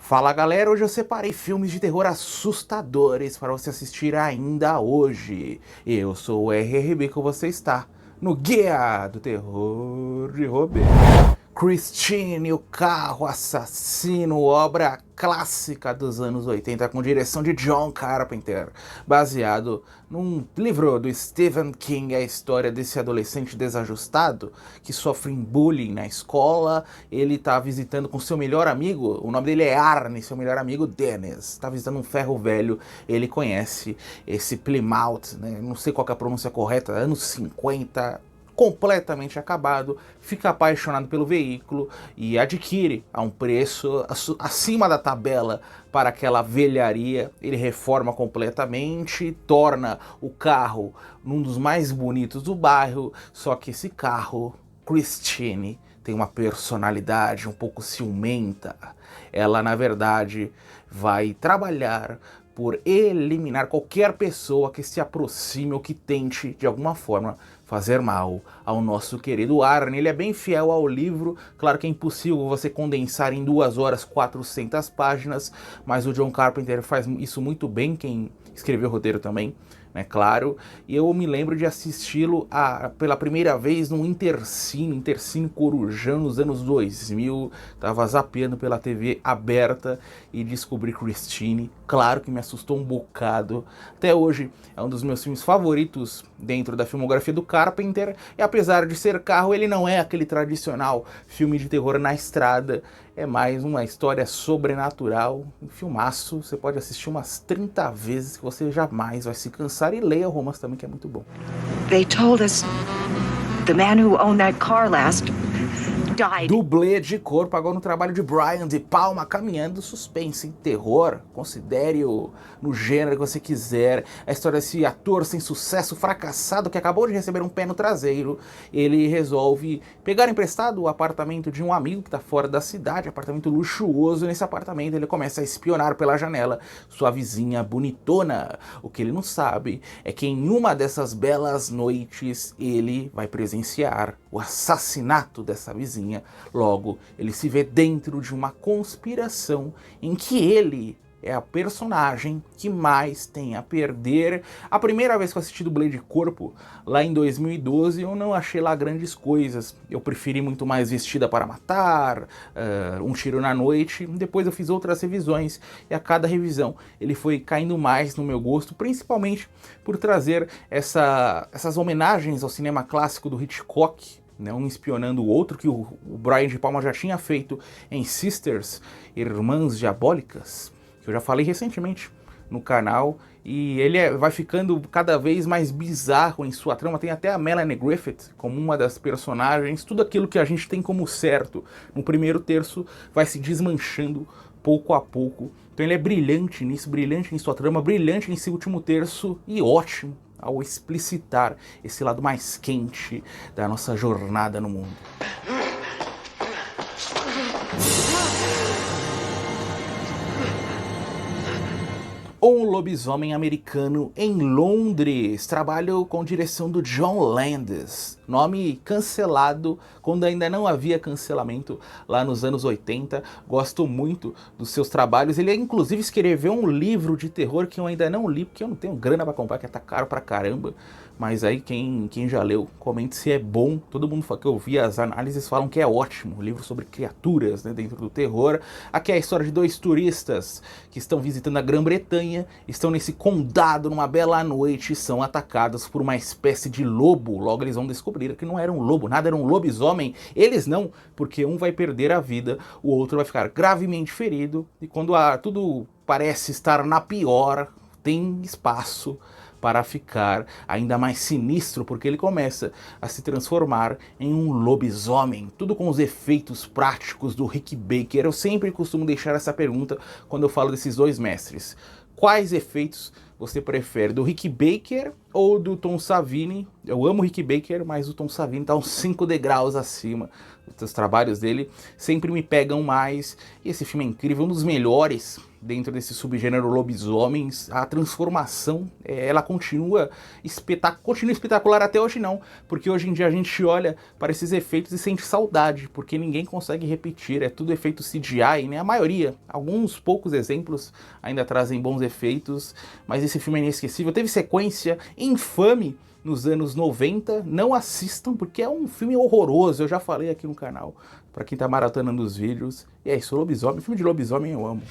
Fala galera, hoje eu separei filmes de terror assustadores para você assistir ainda hoje. Eu sou o RRB que você está no Guia do Terror de Robert. Christine, o Carro Assassino, obra clássica dos anos 80 com direção de John Carpenter, baseado num livro do Stephen King, a história desse adolescente desajustado que sofre bullying na escola. Ele está visitando com seu melhor amigo, o nome dele é Arne, seu melhor amigo Dennis, está visitando um ferro velho. Ele conhece esse Plymouth, né? Não sei qual que é a pronúncia correta, anos 50, completamente acabado, fica apaixonado pelo veículo e adquire a um preço acima da tabela para aquela velharia. Ele reforma completamente, torna o carro um dos mais bonitos do bairro, só que esse carro, Christine, tem uma personalidade um pouco ciumenta. Ela, na verdade, vai trabalhar por eliminar qualquer pessoa que se aproxime ou que tente, de alguma forma, fazer mal ao nosso querido Arne. Ele é bem fiel ao livro, claro que é impossível você condensar em 2 horas 400 páginas, mas o John Carpenter faz isso muito bem, quem escreveu o roteiro também, né, claro. E eu me lembro de assisti-lo pela primeira vez no Intercine Corujão, nos anos 2000, tava zapeando pela TV aberta e descobri Christine. Claro que me assustou um bocado. Até hoje é um dos meus filmes favoritos dentro da filmografia do Carpenter, e apesar de ser carro, ele não é aquele tradicional filme de terror na estrada, é mais uma história sobrenatural, um filmaço. Você pode assistir umas 30 vezes que você jamais vai se cansar, e leia o romance também, que é muito bom. They told us the man who owned that car last died. Dublê de corpo agora no trabalho de Brian De Palma, caminhando suspense em terror, considere-o no gênero que você quiser. A história desse ator sem sucesso, fracassado, que acabou de receber um pé no traseiro. Ele resolve pegar emprestado o apartamento de um amigo que está fora da cidade, apartamento luxuoso. Nesse apartamento ele começa a espionar pela janela sua vizinha bonitona. O que ele não sabe é que em uma dessas belas noites ele vai presenciar o assassinato dessa vizinha. Logo, ele se vê dentro de uma conspiração em que ele é a personagem que mais tem a perder. A primeira vez que eu assisti Dublê de Corpo, lá em 2012, eu não achei lá grandes coisas. Eu preferi muito mais Vestida para Matar, Um Tiro na Noite. Depois eu fiz outras revisões, e a cada revisão ele foi caindo mais no meu gosto, principalmente por trazer essas homenagens ao cinema clássico do Hitchcock, né, um espionando o outro, que o Brian De Palma já tinha feito em Sisters, Irmãs Diabólicas, que eu já falei recentemente no canal, e ele vai ficando cada vez mais bizarro em sua trama. Tem até a Melanie Griffith como uma das personagens. Tudo aquilo que a gente tem como certo no primeiro terço vai se desmanchando pouco a pouco. Então ele é brilhante nisso, brilhante em sua trama, brilhante em seu último terço, e ótimo ao explicitar esse lado mais quente da nossa jornada no mundo. Um Lobisomem Americano em Londres, trabalho com direção do John Landis, nome cancelado quando ainda não havia cancelamento lá nos anos 80, gosto muito dos seus trabalhos. Ele inclusive escreveu um livro de terror que eu ainda não li, porque eu não tenho grana pra comprar, que tá caro pra caramba, mas aí quem já leu, comente se é bom. Todo mundo que eu vi as análises falam que é ótimo, um livro sobre criaturas, né, dentro do terror. Aqui é a história de 2 turistas que estão visitando a Grã-Bretanha, estão nesse condado numa bela noite e são atacados por uma espécie de lobo. Logo eles vão descobrir que não era um lobo, nada, era um lobisomem. Eles não, porque um vai perder a vida, o outro vai ficar gravemente ferido, e quando tudo parece estar na pior, tem espaço para ficar ainda mais sinistro, porque ele começa a se transformar em um lobisomem, tudo com os efeitos práticos do Rick Baker. Eu sempre costumo deixar essa pergunta quando eu falo desses 2 mestres: quais efeitos você prefere, do Rick Baker ou do Tom Savini? Eu amo o Rick Baker, mas o Tom Savini tá uns 5 degraus acima. Os trabalhos dele sempre me pegam mais, e esse filme é incrível, um dos melhores dentro desse subgênero lobisomens. A transformação, ela continua espetacular até hoje não, porque hoje em dia a gente olha para esses efeitos e sente saudade, porque ninguém consegue repetir, é tudo efeito CGI, né? A maioria, alguns poucos exemplos ainda trazem bons efeitos, mas esse filme é inesquecível. Teve sequência infame nos anos 90, não assistam porque é um filme horroroso, eu já falei aqui no canal, pra quem tá maratonando os vídeos. E é isso, lobisomem, filme de lobisomem eu amo.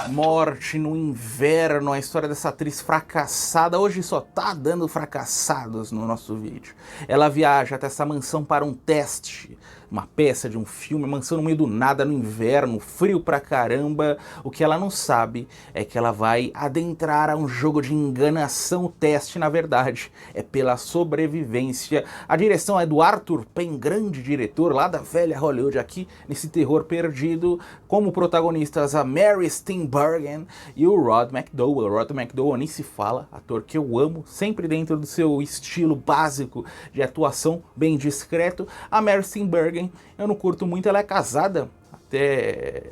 Morte no Inverno, a história dessa atriz fracassada, hoje só tá dando fracassados no nosso vídeo. Ela viaja até essa mansão para um teste, uma peça de um filme, mansão no meio do nada, no inverno, frio pra caramba. O que ela não sabe é que ela vai adentrar a um jogo de enganação. O teste, na verdade, é pela sobrevivência. A direção é do Arthur Penn, grande diretor lá da velha Hollywood, aqui nesse terror perdido, como protagonistas a Mary Steenburgen e o Rod McDowall. Rod McDowall nem se fala, ator que eu amo, sempre dentro do seu estilo básico de atuação, bem discreto. A Mary Steenburgen eu não curto muito, ela é casada,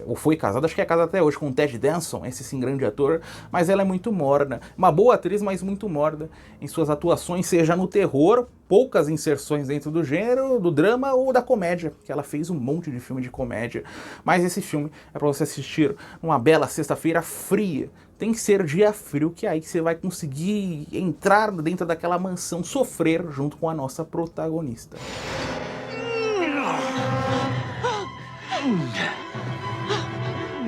ou foi casada, acho que é casada até hoje, com o Ted Danson, esse sim grande ator, mas ela é muito morna, uma boa atriz, mas muito morna em suas atuações, seja no terror, poucas inserções dentro do gênero, do drama ou da comédia, que ela fez um monte de filme de comédia, mas esse filme é para você assistir numa bela sexta-feira fria. Tem que ser dia frio, que é aí que você vai conseguir entrar dentro daquela mansão, sofrer junto com a nossa protagonista.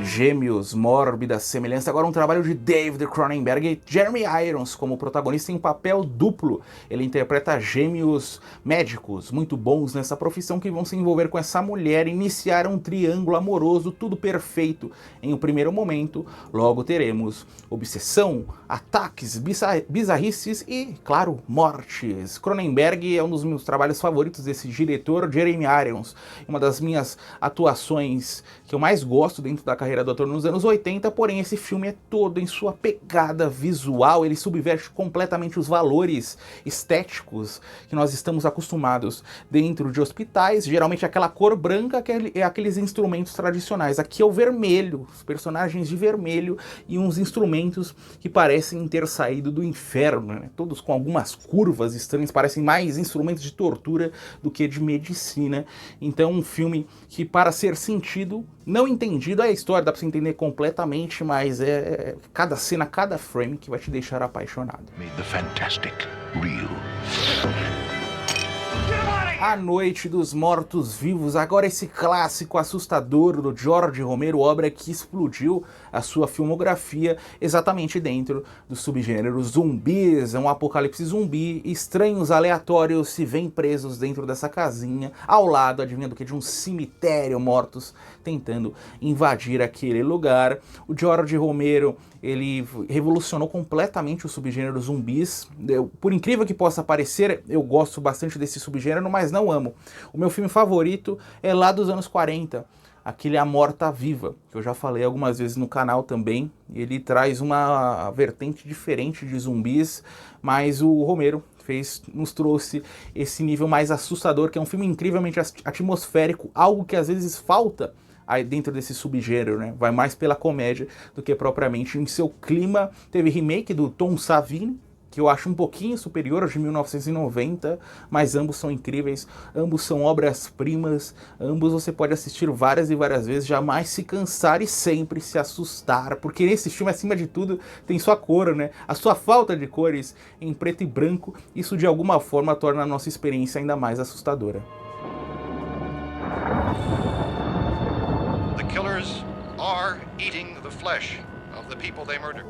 Gêmeos, mórbida semelhança, agora um trabalho de David Cronenberg e Jeremy Irons como protagonista em papel duplo. Ele interpreta gêmeos médicos muito bons nessa profissão que vão se envolver com essa mulher, iniciar um triângulo amoroso, tudo perfeito em um primeiro momento. Logo teremos obsessão, ataques, bizarrices e, claro, mortes. Cronenberg é um dos meus trabalhos favoritos desse diretor, Jeremy Irons, uma das minhas atuações que eu mais gosto dentro da carreira do ator nos anos 80, porém esse filme é todo em sua pegada visual, ele subverte completamente os valores estéticos que nós estamos acostumados dentro de hospitais, geralmente aquela cor branca que é aqueles instrumentos tradicionais. Aqui é o vermelho, os personagens de vermelho e uns instrumentos que parecem ter saído do inferno, né? Todos com algumas curvas estranhas, parecem mais instrumentos de tortura do que de medicina. Então um filme que, para ser sentido, não entendido, é a história, dá pra você entender completamente, mas é cada cena, cada frame que vai te deixar apaixonado. Made the fantastic real. A Noite dos Mortos-Vivos, agora esse clássico assustador do George Romero, obra que explodiu a sua filmografia exatamente dentro do subgênero zumbis. É um apocalipse zumbi, estranhos aleatórios se veem presos dentro dessa casinha, ao lado, adivinha do que? De um cemitério, mortos tentando invadir aquele lugar. O George Romero, ele revolucionou completamente o subgênero zumbis. Por incrível que possa parecer, eu gosto bastante desse subgênero, mas não amo. O meu filme favorito é lá dos anos 40, aquele A Morta-Viva, que eu já falei algumas vezes no canal também. Ele traz uma vertente diferente de zumbis, mas o Romero nos trouxe esse nível mais assustador, que é um filme incrivelmente atmosférico, algo que às vezes falta aí dentro desse subgênero, né? Vai mais pela comédia do que propriamente em seu clima. Teve remake do Tom Savini, que eu acho um pouquinho superior ao de 1990, mas ambos são incríveis, ambos são obras-primas, ambos você pode assistir várias e várias vezes, jamais se cansar e sempre se assustar, porque nesse filme, acima de tudo, tem sua cor, né? A sua falta de cores em preto e branco, isso de alguma forma torna a nossa experiência ainda mais assustadora. The killers are eating the flesh of the people they murdered.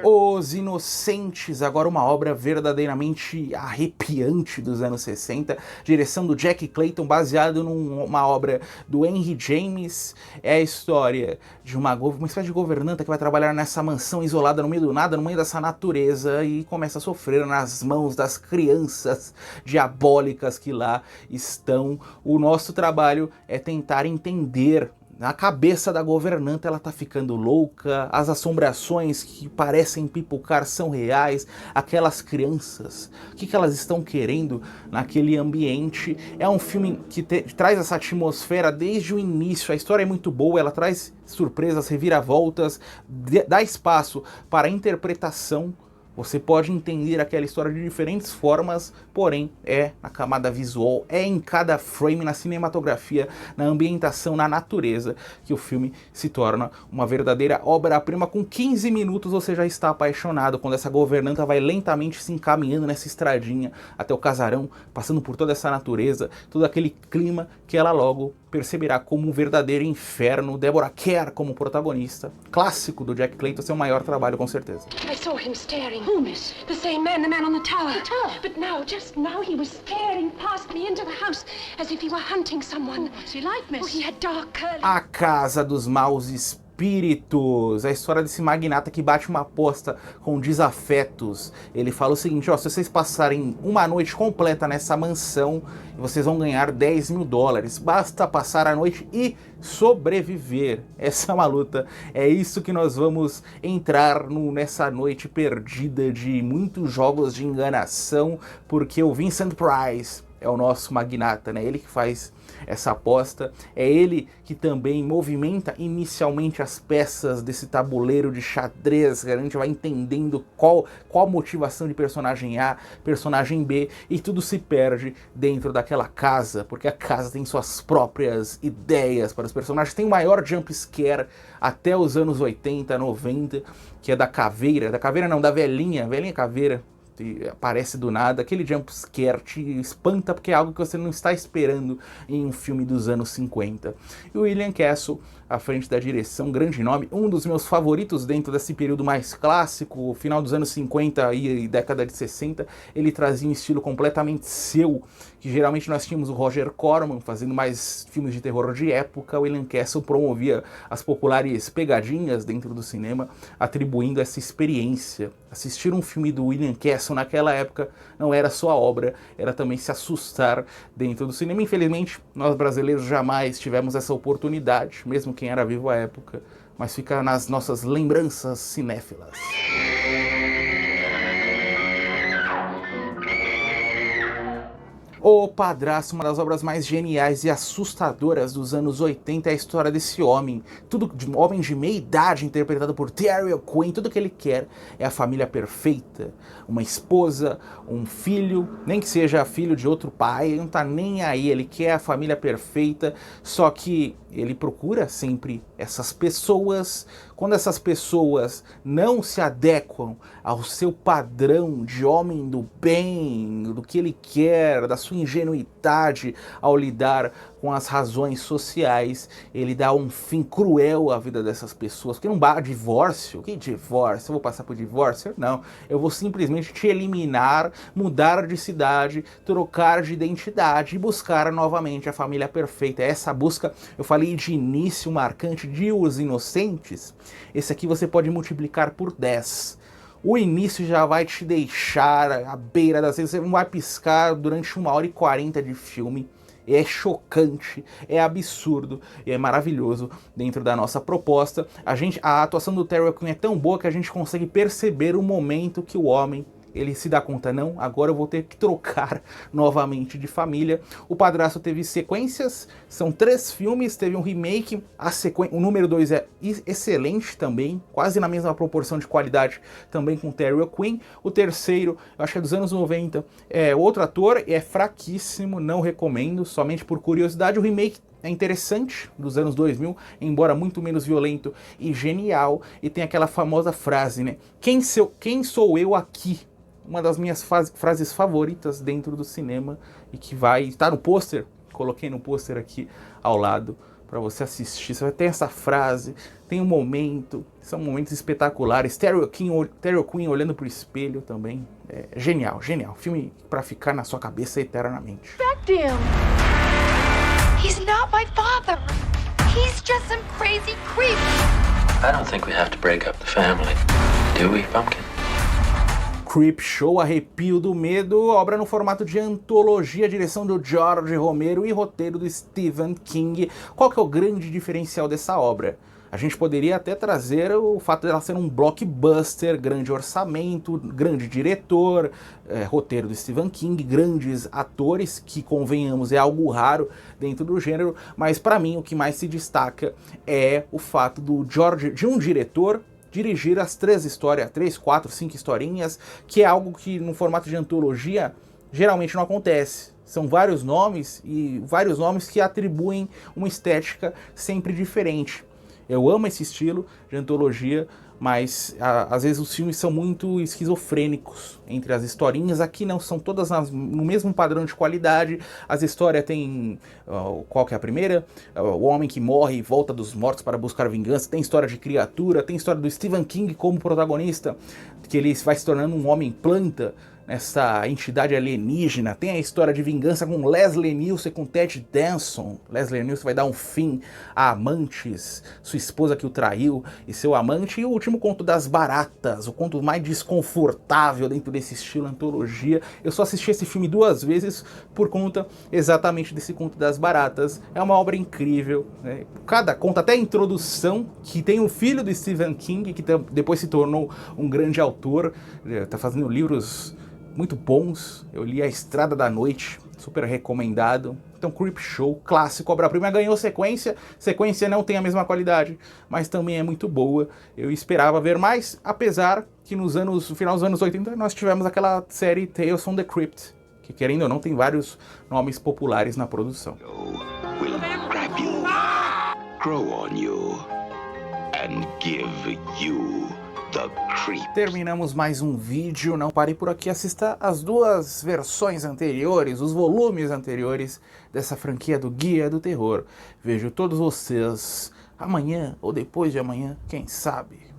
Os Inocentes, agora uma obra verdadeiramente arrepiante dos anos 60, direção do Jack Clayton, baseado numa obra do Henry James. É a história de uma espécie de governanta que vai trabalhar nessa mansão isolada no meio do nada, no meio dessa natureza, e começa a sofrer nas mãos das crianças diabólicas que lá estão. O nosso trabalho é tentar entender Na cabeça da governanta ela tá ficando louca, as assombrações que parecem pipocar são reais, aquelas crianças, o que elas estão querendo naquele ambiente. É um filme que traz essa atmosfera desde o início, a história é muito boa, ela traz surpresas, reviravoltas, dá espaço para a interpretação. Você pode entender aquela história de diferentes formas, porém é na camada visual, é em cada frame, na cinematografia, na ambientação, na natureza, que o filme se torna uma verdadeira obra-prima. Com 15 minutos você já está apaixonado, quando essa governanta vai lentamente se encaminhando nessa estradinha até o casarão, passando por toda essa natureza, todo aquele clima que ela logo perceberá como um verdadeiro inferno. Deborah Kerr como protagonista, clássico do Jack Clayton, seu maior trabalho com certeza. I saw him staring. Who, miss? The same man, the man on the tower. The tower? But now, just now, he was staring past me into the house as if he were hunting someone. What's he like, miss? Oh, he had dark curly... A Casa dos Maus Espíritos, a história desse magnata que bate uma aposta com desafetos. Ele fala o seguinte, ó, se vocês passarem uma noite completa nessa mansão, vocês vão ganhar $10 mil. Basta passar a noite e sobreviver. Essa é uma luta. É isso que nós vamos entrar nessa noite perdida de muitos jogos de enganação, porque o Vincent Price é o nosso magnata, né? Ele que faz essa aposta, é ele que também movimenta inicialmente as peças desse tabuleiro de xadrez, a gente vai entendendo qual a motivação de personagem A, personagem B, e tudo se perde dentro daquela casa, porque a casa tem suas próprias ideias para os personagens. Tem o maior jump scare até os anos 80, 90, que é da caveira não, da velhinha caveira, aparece do nada, aquele jump scare te espanta porque é algo que você não está esperando em um filme dos anos 50. E o William Castle, à frente da direção, grande nome, um dos meus favoritos dentro desse período mais clássico, final dos anos 50 e década de 60, ele trazia um estilo completamente seu, que geralmente nós tínhamos o Roger Corman fazendo mais filmes de terror de época. O William Castle promovia as populares pegadinhas dentro do cinema, atribuindo essa experiência. Assistir um filme do William Castle naquela época não era só a obra, era também se assustar dentro do cinema. Infelizmente, nós brasileiros jamais tivemos essa oportunidade, mesmo quem era vivo à época, mas fica nas nossas lembranças cinéfilas. O Padrasto, uma das obras mais geniais e assustadoras dos anos 80, é a história desse homem. Um homem de meia idade, interpretado por Terry O'Quinn. Tudo que ele quer é a família perfeita. Uma esposa, um filho, nem que seja filho de outro pai, ele não tá nem aí. Ele quer a família perfeita, só que ele procura sempre essas pessoas. Quando essas pessoas não se adequam ao seu padrão de homem do bem, do que ele quer, da sua ingenuidade ao lidar com as razões sociais, ele dá um fim cruel à vida dessas pessoas. Porque não dá divórcio. Que divórcio? Eu vou passar por divórcio? Não. Eu vou simplesmente te eliminar, mudar de cidade, trocar de identidade e buscar novamente a família perfeita. Essa busca, eu falei de início marcante de Os Inocentes. Esse aqui você pode multiplicar por 10. O início já vai te deixar à beira das vezes, você não vai piscar durante 1h40 de filme. É chocante, é absurdo e é maravilhoso dentro da nossa proposta. A atuação do Terry O'Quinn é tão boa que a gente consegue perceber o momento que o homem ele se dá conta, não, agora eu vou ter que trocar novamente de família. O Padrasto teve sequências, são 3 filmes, teve um remake, o número 2 é excelente também, quase na mesma proporção de qualidade, também com Terry O'Quinn. O terceiro, eu acho que é dos anos 90, é outro ator, é fraquíssimo, não recomendo, somente por curiosidade. O remake é interessante, dos anos 2000, embora muito menos violento e genial, e tem aquela famosa frase, né? Quem sou eu aqui? Uma das minhas frases favoritas dentro do cinema e que vai estar no pôster, coloquei no pôster aqui ao lado para você assistir. Você vai ter essa frase, tem um momento, são momentos espetaculares. Terry O'Quinn olhando pro espelho também, é genial, genial. Filme para ficar na sua cabeça eternamente. Respect him. He's not my father. He's just some crazy creep. I don't think we have to break up the family, do we, Pumpkin? Creepshow, Arrepio do Medo, obra no formato de antologia, direção do George Romero e roteiro do Stephen King. Qual que é o grande diferencial dessa obra? A gente poderia até trazer o fato dela ser um blockbuster, grande orçamento, grande diretor, roteiro do Stephen King, grandes atores, que convenhamos é algo raro dentro do gênero, mas para mim o que mais se destaca é o fato de um diretor dirigir as 3, 4, 5 historinhas, que é algo que no formato de antologia geralmente não acontece. São vários nomes e vários nomes que atribuem uma estética sempre diferente. Eu amo esse estilo de antologia, mas às vezes os filmes são muito esquizofrênicos entre as historinhas. Aqui não, são todas no mesmo padrão de qualidade. As histórias têm... qual que é a primeira? O homem que morre e volta dos mortos para buscar vingança. Tem história de criatura, tem história do Stephen King como protagonista, que ele vai se tornando um homem planta nessa entidade alienígena. Tem a história de vingança com Leslie Nielsen, com Ted Danson. Leslie Nielsen vai dar um fim a amantes, sua esposa que o traiu e seu amante. E o último conto das baratas, o conto mais desconfortável dentro desse estilo antologia. Eu só assisti esse filme 2 vezes por conta exatamente desse conto das baratas. É uma obra incrível, né? Cada conto, até a introdução, que tem o filho do Stephen King, que depois se tornou um grande autor, está fazendo livros muito bons. Eu li A Estrada da Noite, super recomendado. Então, Creepshow, clássico, obra-prima, ganhou sequência. Sequência não tem a mesma qualidade, mas também é muito boa. Eu esperava ver mais, apesar que no final dos anos 80 nós tivemos aquela série Tales from the Crypt, que querendo ou não tem vários nomes populares na produção. Will grab you, grow on you, and give you the creep. Terminamos mais um vídeo, não pare por aqui, assista as 2 versões anteriores, os volumes anteriores dessa franquia do Guia do Terror. Vejo todos vocês amanhã ou depois de amanhã, quem sabe.